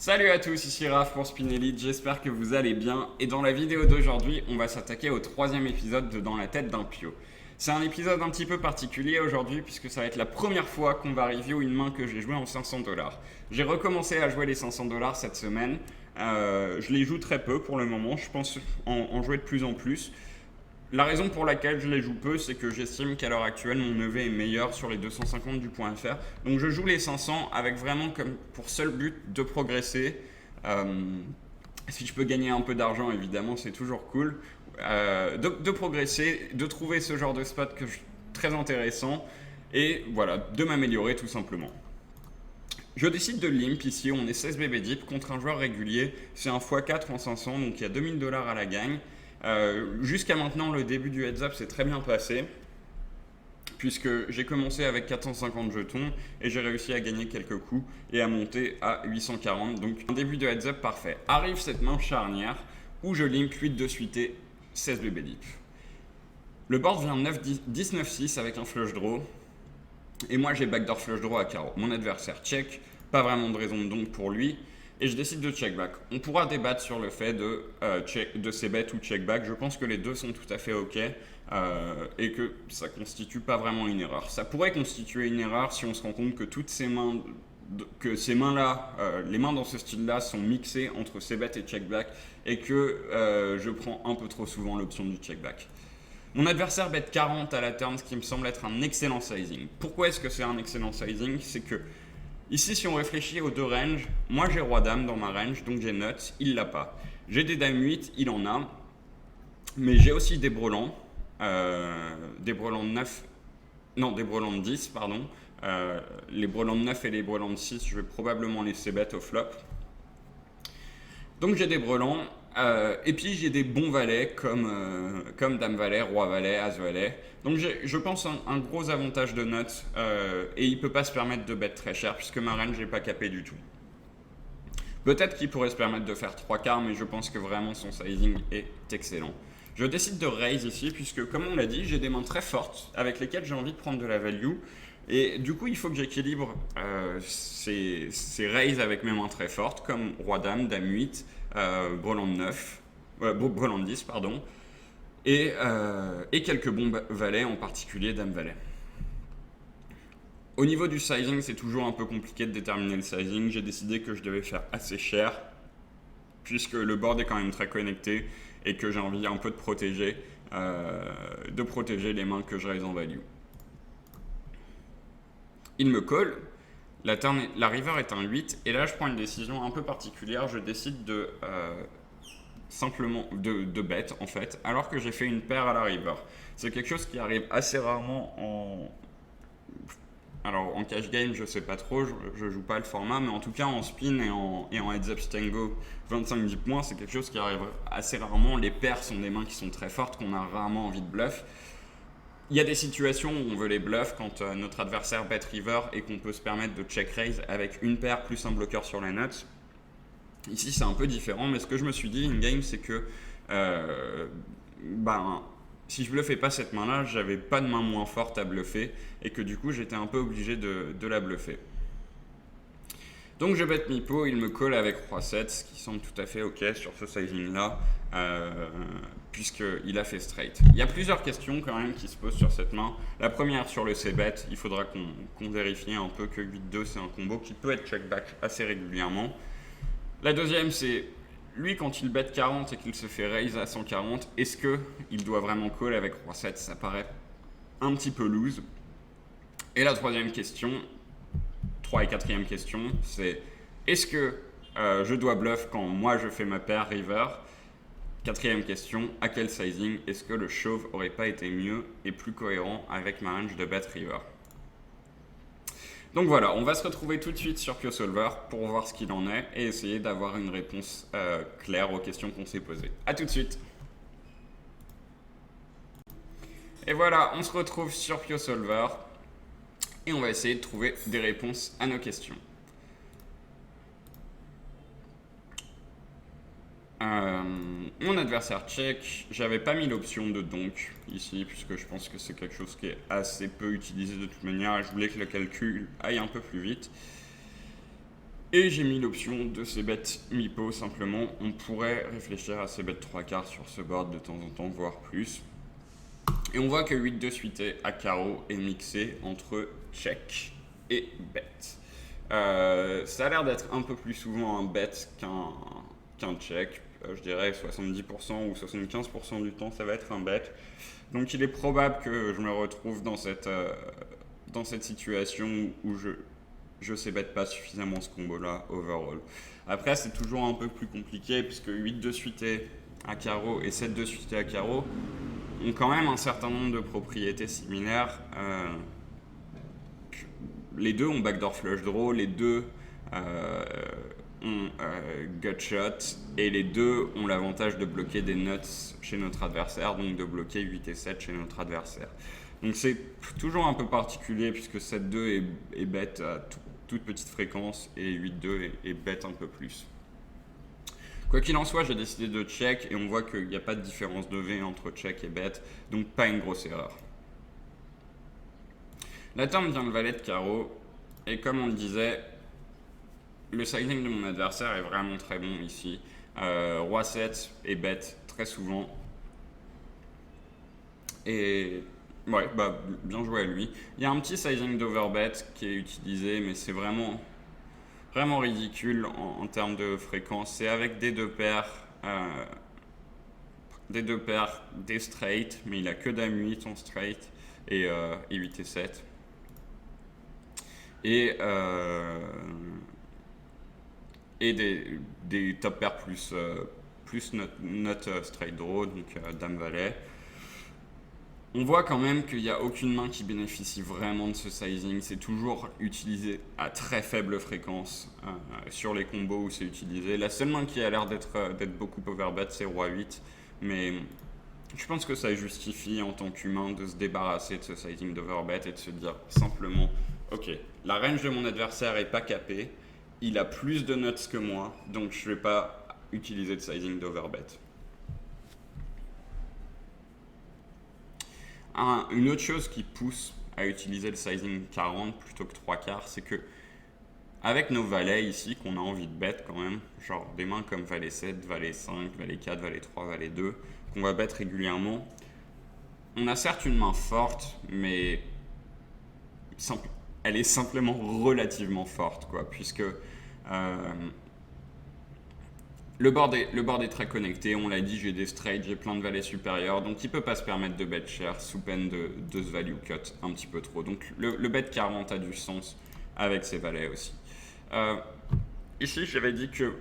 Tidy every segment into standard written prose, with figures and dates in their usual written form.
Salut à tous, ici Raph pour Spin Elite, j'espère que vous allez bien. Et dans la vidéo d'aujourd'hui, on va s'attaquer au troisième épisode de Dans la tête d'un pio. C'est un épisode un petit peu particulier aujourd'hui puisque ça va être la première fois qu'on va review une main que j'ai jouée en 500$. J'ai recommencé à jouer les 500$ cette semaine. Je les joue très peu pour le moment, je pense en jouer de plus en plus. La raison pour laquelle je les joue peu, c'est que j'estime qu'à l'heure actuelle, mon EV est meilleur sur les 250 du point .fr. Donc je joue les 500 avec vraiment comme pour seul but de progresser. Si je peux gagner un peu d'argent, évidemment, c'est toujours cool. De progresser, de trouver ce genre de spot que je très intéressant et voilà, de m'améliorer tout simplement. Je décide de limp ici, on est 16 BB deep contre un joueur régulier, c'est un x4 en 500, donc il y a 2000$ à la gagne. Jusqu'à maintenant, le début du heads up s'est très bien passé, puisque j'ai commencé avec 450 jetons et j'ai réussi à gagner quelques coups et à monter à 840. Donc un début de heads up parfait. Arrive cette main charnière où je limp 8 de suité 16 BB deep. Le board vient 10-9-6 avec un flush draw. Et moi j'ai backdoor flush draw à carreau. Mon adversaire check, pas vraiment de raison de donc pour lui. Et je décide de check back. On pourra débattre sur le fait de ces bêtes ou check back. Je pense que les deux sont tout à fait ok et que ça constitue pas vraiment une erreur. Ça pourrait constituer une erreur si on se rend compte que toutes ces mains, que ces mains-là, les mains dans ce style-là sont mixées entre ces bêtes et check back et que je prends un peu trop souvent l'option du check back. Mon adversaire bet 40 à la turn, ce qui me semble être un excellent sizing. Pourquoi est-ce que c'est un excellent sizing? C'est que ici, si on réfléchit aux deux ranges, moi j'ai roi-dame dans ma range, donc j'ai nuts, il l'a pas. J'ai des dames 8, il en a, mais j'ai aussi des brelans, des brelans de 9, non, des brelans de 10, pardon. Les brelans de 9 et les brelans de 6, je vais probablement laisser bet au flop. Donc j'ai des brelans, et puis j'ai des bons valets comme Dame Valet, Roi Valet, As Valet. Donc j'ai, je pense, un gros avantage de nuts, et il peut pas se permettre de bet très cher puisque ma range n'est pas capée du tout. Peut-être qu'il pourrait se permettre de faire 3 quarts, mais je pense que vraiment son sizing est excellent. Je décide de raise ici puisque, comme on l'a dit, j'ai des mains très fortes avec lesquelles j'ai envie de prendre de la value. Et du coup, il faut que j'équilibre ces raises avec mes mains très fortes, comme Roi-Dame, Dame 8, Brelan de 9, Brelan de 10, pardon, et quelques bons valets, en particulier Dame Valet. Au niveau du sizing, c'est toujours un peu compliqué de déterminer le sizing. J'ai décidé que je devais faire assez cher, puisque le board est quand même très connecté et que j'ai envie un peu de protéger les mains que je raise en value. Il me colle, la river est un 8, et là je prends une décision un peu particulière, je décide de simplement de bet en fait, alors que j'ai fait une paire à la river. C'est quelque chose qui arrive assez rarement en cash game, je sais pas trop, je joue pas le format, mais en tout cas en spin et en heads up stango 25-10 points, c'est quelque chose qui arrive assez rarement. Les paires sont des mains qui sont très fortes, qu'on a rarement envie de bluff. Il y a des situations où on veut les bluff quand notre adversaire bet river et qu'on peut se permettre de check raise avec une paire plus un bloqueur sur la nuts. Ici c'est un peu différent, mais ce que je me suis dit in game, c'est que si je bluffais pas cette main là, j'avais pas de main moins forte à bluffer et que du coup j'étais un peu obligé de la bluffer. Donc je bet mi-pot, il me colle avec Roi-7, ce qui semble tout à fait ok sur ce sizing là, puisqu'il a fait straight. Il y a plusieurs questions quand même qui se posent sur cette main. La première sur le c-bet, il faudra qu'on vérifie un peu que 8-2 c'est un combo qui peut être check-back assez régulièrement. La deuxième c'est, lui quand il bet 40 et qu'il se fait raise à 140, est-ce qu'il doit vraiment call avec Roi-7? Ça paraît un petit peu loose. Et la troisième question, 3 et 4e question, c'est est-ce que je dois bluff quand moi je fais ma paire river? 4e question, à quel sizing est-ce que le chauve aurait pas été mieux et plus cohérent avec ma range de bet river? Donc voilà, on va se retrouver tout de suite sur PioSolver pour voir ce qu'il en est et essayer d'avoir une réponse claire aux questions qu'on s'est posées. A tout de suite. Et voilà, on se retrouve sur PioSolver et on va essayer de trouver des réponses à nos questions. Mon adversaire check, j'avais pas mis l'option de donk ici puisque je pense que c'est quelque chose qui est assez peu utilisé de toute manière et je voulais que le calcul aille un peu plus vite. Et j'ai mis l'option de ces bêtes mi-pot simplement. On pourrait réfléchir à ces bêtes 3/4 sur ce board de temps en temps, voire plus. Et on voit que 8 de suité à carreau est mixé entre check et bet. Ça a l'air d'être un peu plus souvent un bet qu'un check. Je dirais 70% ou 75% du temps, ça va être un bet. Donc il est probable que je me retrouve dans cette situation où je sais bet pas suffisamment ce combo-là overall. Après, c'est toujours un peu plus compliqué puisque 8 de suité à carreau et 7 de suité à carreau ont quand même un certain nombre de propriétés similaires. Les deux ont backdoor flush draw, les deux ont gut shot et les deux ont l'avantage de bloquer des nuts chez notre adversaire, donc de bloquer 8 et 7 chez notre adversaire. Donc c'est toujours un peu particulier puisque 7-2 est bet à toute petite fréquence et 8-2 est bet un peu plus. Quoi qu'il en soit, j'ai décidé de check et on voit qu'il n'y a pas de différence de V entre check et bet, donc pas une grosse erreur. La turn vient le valet de carreau et comme on le disait, le sizing de mon adversaire est vraiment très bon ici. Roi 7 est bet très souvent. Et ouais, bah, bien joué à lui. Il y a un petit sizing d'overbet qui est utilisé, mais c'est vraiment ridicule en termes de fréquence. C'est avec des deux paires, des straight, mais il a que dame 8 en straight et 8 et 7. Et des top pairs plus not straight draw, donc dame valet. On voit quand même qu'il n'y a aucune main qui bénéficie vraiment de ce sizing. C'est toujours utilisé à très faible fréquence sur les combos où c'est utilisé. La seule main qui a l'air d'être beaucoup overbet, c'est Roi 8. Mais je pense que ça justifie en tant qu'humain de se débarrasser de ce sizing d'overbet et de se dire simplement ok, la range de mon adversaire n'est pas capée. Il a plus de nuts que moi, donc je ne vais pas utiliser de sizing d'overbet. Une autre chose qui pousse à utiliser le sizing 40 plutôt que 3/4, c'est que avec nos valets ici, qu'on a envie de bet quand même, genre des mains comme valet 7, valet 5, valet 4, valet 3, valet 2, qu'on va bet régulièrement, on a certes une main forte, mais elle est simplement relativement forte, quoi, puisque le board est très connecté, on l'a dit, j'ai des straights, j'ai plein de valets supérieurs, donc il ne peut pas se permettre de bet cher sous peine de se value cut un petit peu trop. Donc le bet 40 a du sens avec ses valets aussi. Ici, j'avais dit que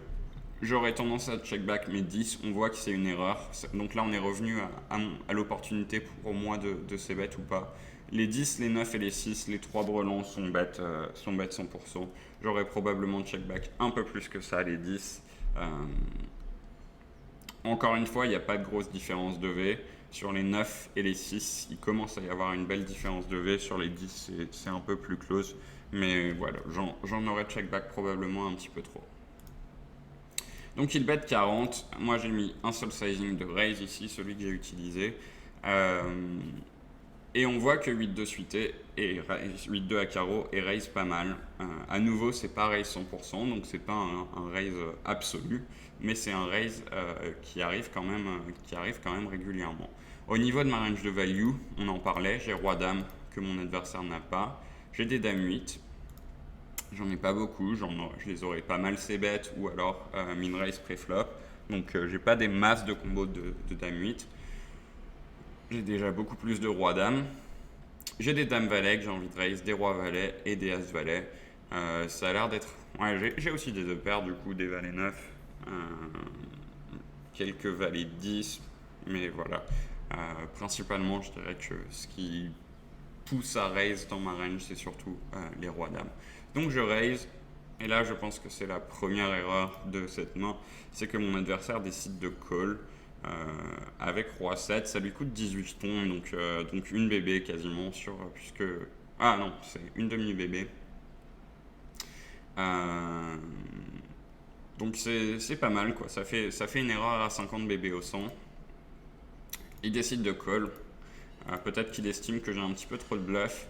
j'aurais tendance à check back mes 10, on voit que c'est une erreur. Donc là, on est revenu à l'opportunité pour moi de ces bets ou pas. Les 10, les 9 et les 6, les 3 brelans sont bet 100%. J'aurais probablement check back un peu plus que ça, les 10. Encore une fois, il n'y a pas de grosse différence de V. Sur les 9 et les 6, il commence à y avoir une belle différence de V. Sur les 10, c'est un peu plus close. Mais voilà, j'en aurais check back probablement un petit peu trop. Donc il bet 40. Moi j'ai mis un seul sizing de raise ici, celui que j'ai utilisé. Et on voit que 8-2 suité et 8-2 à carreau et raise pas mal. À nouveau, c'est pas raise 100%, donc c'est pas un raise absolu, mais c'est un raise qui arrive quand même régulièrement. Au niveau de ma range de value, on en parlait, j'ai roi dame que mon adversaire n'a pas. J'ai des dames 8. J'en ai pas beaucoup, je les aurais pas mal ces bêtes ou alors min raise pré-flop. Donc j'ai pas des masses de combos de dame 8. J'ai déjà beaucoup plus de roi dame. J'ai des dames valet que j'ai envie de raise, des rois valets et des as valets. Ça a l'air d'être. Ouais, j'ai aussi des deux paires, du coup, des valets 9, quelques valets 10, mais voilà. Principalement, je dirais que ce qui pousse à raise dans ma range, c'est surtout les rois dames. Donc je raise, et là je pense que c'est la première erreur de cette main, c'est que mon adversaire décide de call avec roi 7, ça lui coûte 18 jetons, donc une bébé quasiment puisque... Ah non, c'est une demi-bébé. Donc c'est pas mal, quoi. Ça fait une erreur à 50 bébés au 100. Il décide de call. Peut-être qu'il estime que j'ai un petit peu trop de bluff.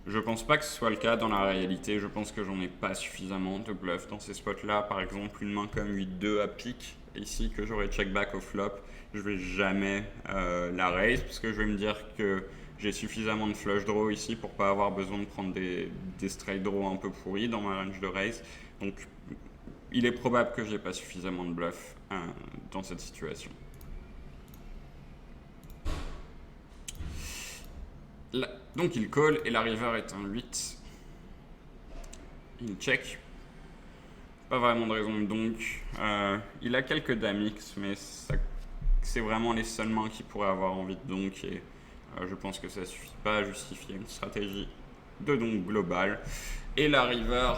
Je pense pas que ce soit le cas dans la réalité. Je pense que j'en ai pas suffisamment de bluff dans ces spots-là. Par exemple, une main comme 8-2 à pique, ici, que j'aurais check back au flop, je vais jamais la raise parce que je vais me dire que j'ai suffisamment de flush draw ici pour pas avoir besoin de prendre des straight draw un peu pourris dans ma range de raise. Donc, il est probable que j'ai pas suffisamment de bluff dans cette situation. Là, donc il call et la river est un 8. Il check. Pas vraiment de raison de donc. Il a quelques dames X, mais c'est vraiment les seules mains qui pourraient avoir envie de donk. Et je pense que ça suffit pas à justifier une stratégie de donk globale. Et la river.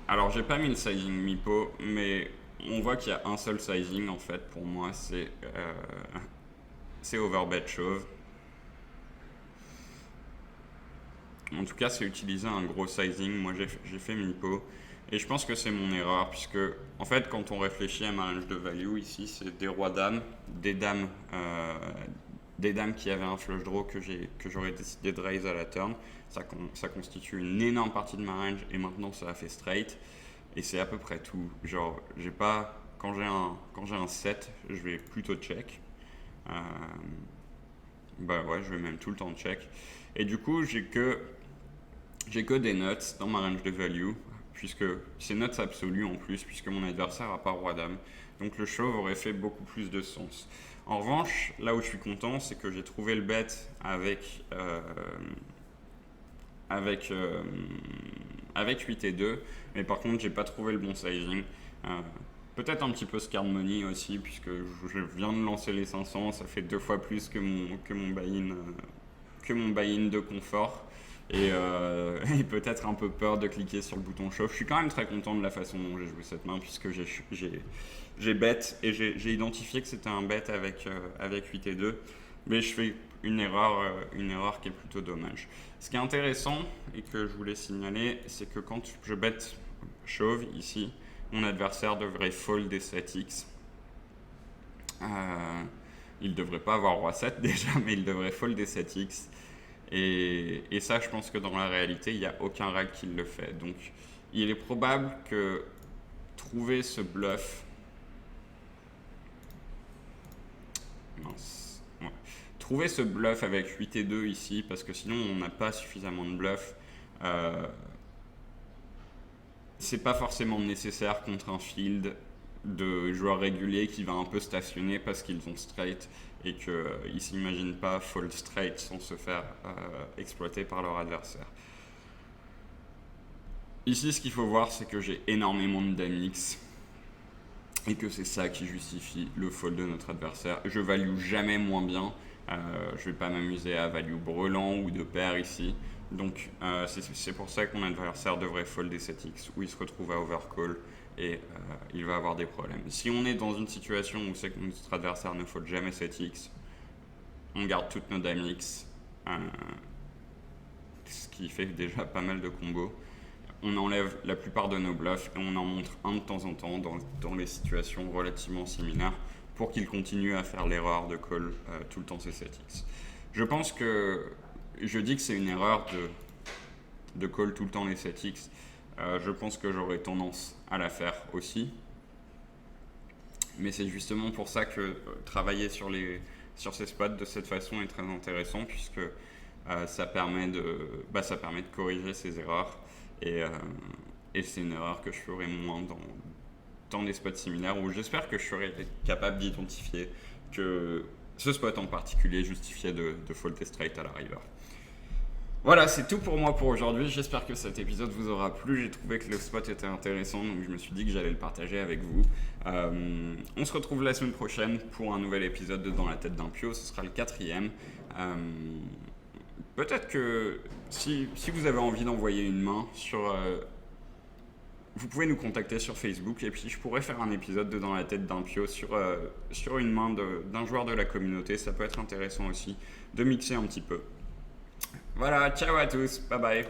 Alors j'ai pas mis le sizing MIPO, mais on voit qu'il y a un seul sizing en fait pour moi, c'est overbet shove. En tout cas, c'est utiliser un gros sizing. Moi, j'ai fait MIPO. Et je pense que c'est mon erreur, puisque, en fait, quand on réfléchit à ma range de value, ici, c'est des rois-dames, des dames qui avaient un flush draw que j'aurais décidé de raise à la turn. Ça constitue une énorme partie de ma range, et maintenant, ça a fait straight. Et c'est à peu près tout. Genre, j'ai pas... Quand j'ai un 7, je vais plutôt check. Bah ouais, je vais même tout le temps check. Et du coup, j'ai que des nuts dans ma range de value, puisque c'est nuts absolu en plus, puisque mon adversaire n'a pas roi-dame. Donc le shove aurait fait beaucoup plus de sens. En revanche, là où je suis content, c'est que j'ai trouvé le bet avec 8 et 2, mais par contre, j'ai pas trouvé le bon sizing. Peut-être un petit peu scared money aussi, puisque je viens de lancer les 500, ça fait 2 fois plus que mon buy-in de confort. Et peut-être un peu peur de cliquer sur le bouton shove. Je suis quand même très content de la façon dont j'ai joué cette main, puisque j'ai bet et j'ai identifié que c'était un bet avec 8 et 2. Mais je fais une erreur qui est plutôt dommage. Ce qui est intéressant et que je voulais signaler, c'est que quand je bet shove ici, mon adversaire devrait fold des 7x. Il ne devrait pas avoir roi 7 déjà, mais il devrait fold des 7x. Et ça, je pense que dans la réalité, il n'y a aucun règle qui le fait. Donc, il est probable que trouver ce bluff... Mince. Ouais. Trouver ce bluff avec 8 et 2 ici, parce que sinon, on n'a pas suffisamment de bluff. C'est pas forcément nécessaire contre un field de joueurs réguliers qui va un peu stationner parce qu'ils ont straight et qu'ils ne s'imaginent pas fold straight sans se faire exploiter par leur adversaire. Ici, ce qu'il faut voir, c'est que j'ai énormément de dames X et que c'est ça qui justifie le fold de notre adversaire. Je value jamais moins bien. Je vais pas m'amuser à value brelan ou de pair ici. Donc c'est pour ça que mon adversaire devrait fold des 7x où il se retrouve à overcall et il va avoir des problèmes. Si on est dans une situation où c'est que notre adversaire ne fold jamais 7x, on garde toutes nos dames X, ce qui fait déjà pas mal de combos. On enlève la plupart de nos bluffs et on en montre un de temps en temps dans les situations relativement similaires pour qu'il continue à faire l'erreur de call tout le temps ces 7x. Je pense que je dis que c'est une erreur de call tout le temps les 7x. Je pense que j'aurais tendance à la faire aussi. Mais c'est justement pour ça que travailler sur ces spots de cette façon est très intéressant, puisque ça permet de corriger ces erreurs. Et c'est une erreur que je ferai moins dans des spots similaires, où j'espère que je serai capable d'identifier que ce spot en particulier justifiait de folder straight à la river. Voilà, c'est tout pour moi pour aujourd'hui. J'espère que cet épisode vous aura plu. J'ai trouvé que le spot était intéressant, donc je me suis dit que j'allais le partager avec vous. On se retrouve la semaine prochaine pour un nouvel épisode de Dans la tête d'un pio. Ce sera le 4e. Peut-être que si vous avez envie d'envoyer une main vous pouvez nous contacter sur Facebook et puis je pourrais faire un épisode de Dans la tête d'un pio sur une main d'un joueur de la communauté. Ça peut être intéressant aussi de mixer un petit peu. Voilà, ciao à tous, bye bye.